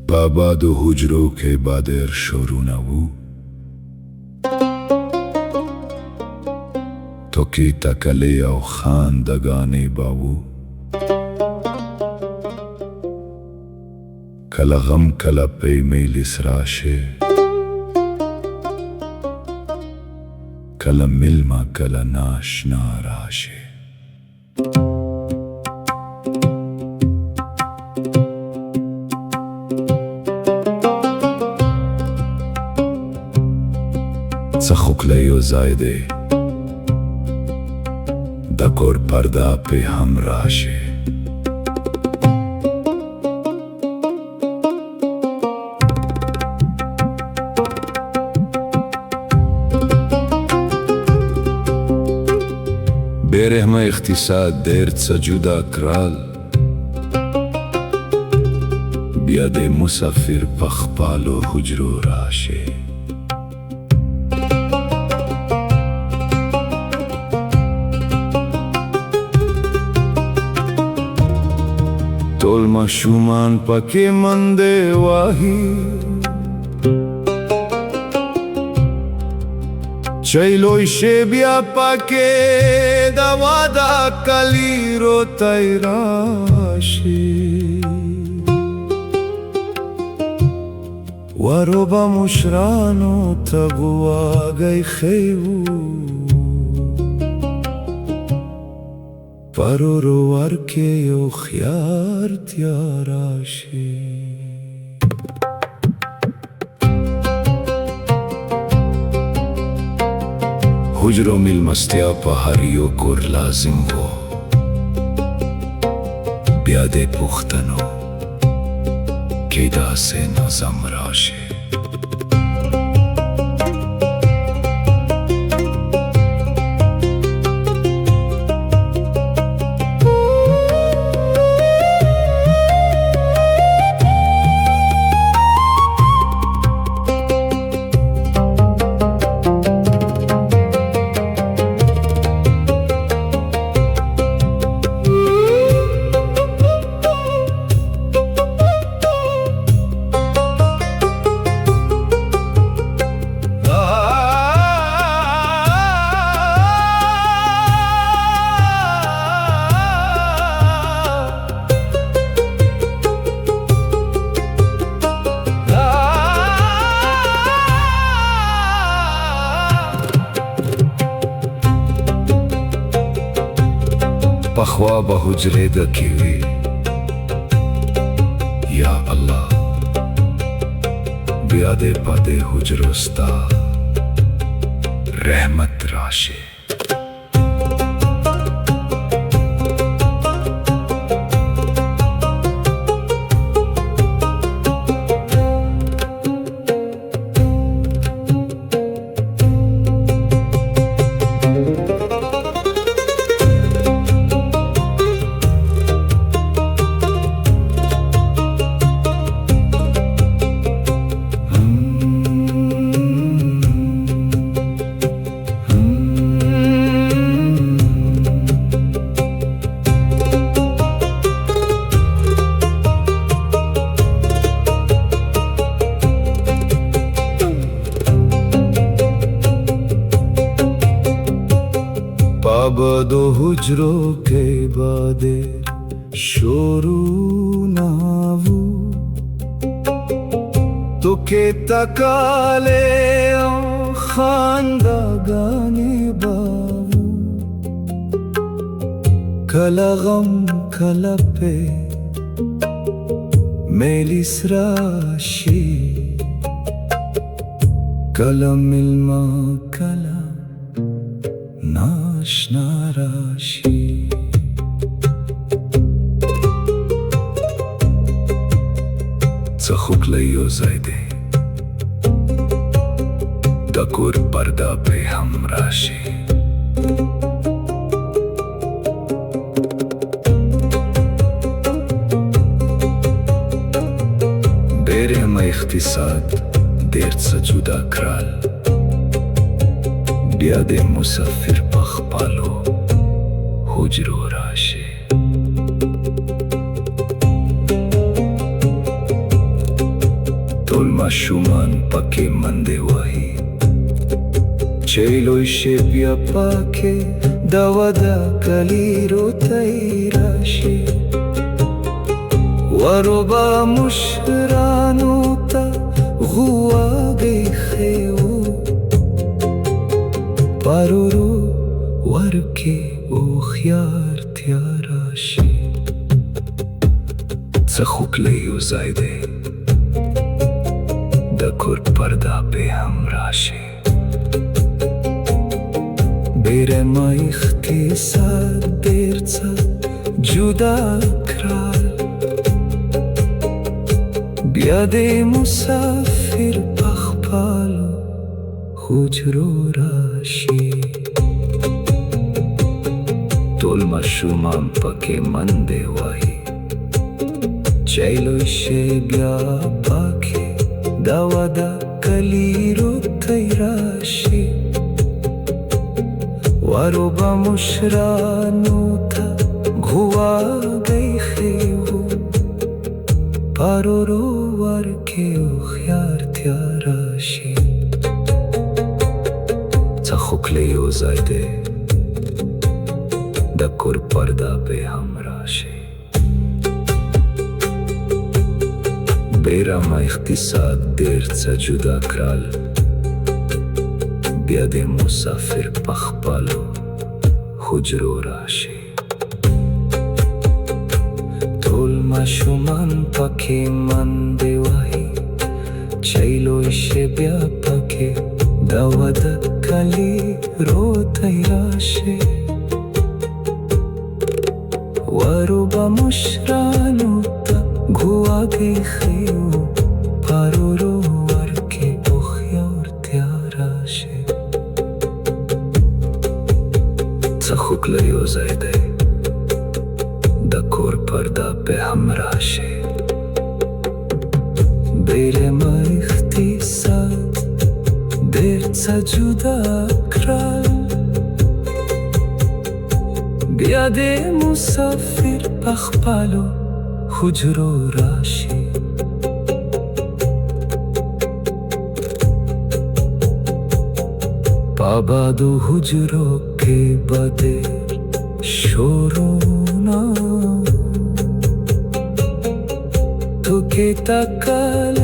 بابا دو حجرو که بادر شروع نبو تو کی تکلی او خاندگانی باو کلا غم کلا پی میلیس راشه کلا ملما کلا ناشنا راشه سخوک لیو زایده دکور پردا پی هم راشه برحمه اقتصاد درڅ جدا کرال بیا د مسافر پخپالو حجرو راشه ټول ماشومان پکې منډې وهي چای لوی شي بیا پکې د واده کلی روتی راشي ورو به مشرانو ته ګواګی ښیو پرورو ورکې یو خیارتیا راشي حجرو میلمستیا په هر یو کور لازم و بیا د پوښتنو کې داسې نظم راشي پخوا به حجرې ډکې وي یا الله بیا دې په دې حجرو ستا رحمت راشه بابا دو حجرو کے بعد شروع ناوو تو کے تکالے خاندگانی باو کلا غم کلا پہ میلیس راشی کلا ملما کلا ناشنا راشي څخوک لیو زایده دکور پردا پہ هم راشي برحمه اقتصاد درڅ جدا کرال بیا د مسافر پخپالو हुजरो राशे Tolma shuman pake mande wahi Chelo shepya pake dawada kaliro tairashe Waroba mushranuta huwa gekheu Paruru warke ukhyar tyarashe Tsakhuk leyu zayde Dakur parda pe hamrashe Bere ma ikhtisad berca juda kral Biade musafir pakhpalo hujro rashi Tolma shumam pake mande wahi Chelo shebya pake Dawada kaliro tairashi Waroba mushranuta Ghuwa gai kheu Paroro warke ukhyar tyarashi Tsakhuk leyo zayde Dakur parda pe hamrashe Bera ma ikhtisad derca juda kral Biade musafir pakhpalo hujro rashi Tolma shuman pake mande wahi Chelo shebya pake dawada kaliro tairashe Waroba mushranuta Ghuwa gekheu Paroro warke ukhyar tyarashe Tsakhuk leyo zayde Dakur parda pe hamrashe Bere ma ikhtisad derca juda kral Biade musafir pakhpalo hujro rashi Pabado hujro ke bader shorona Toke takale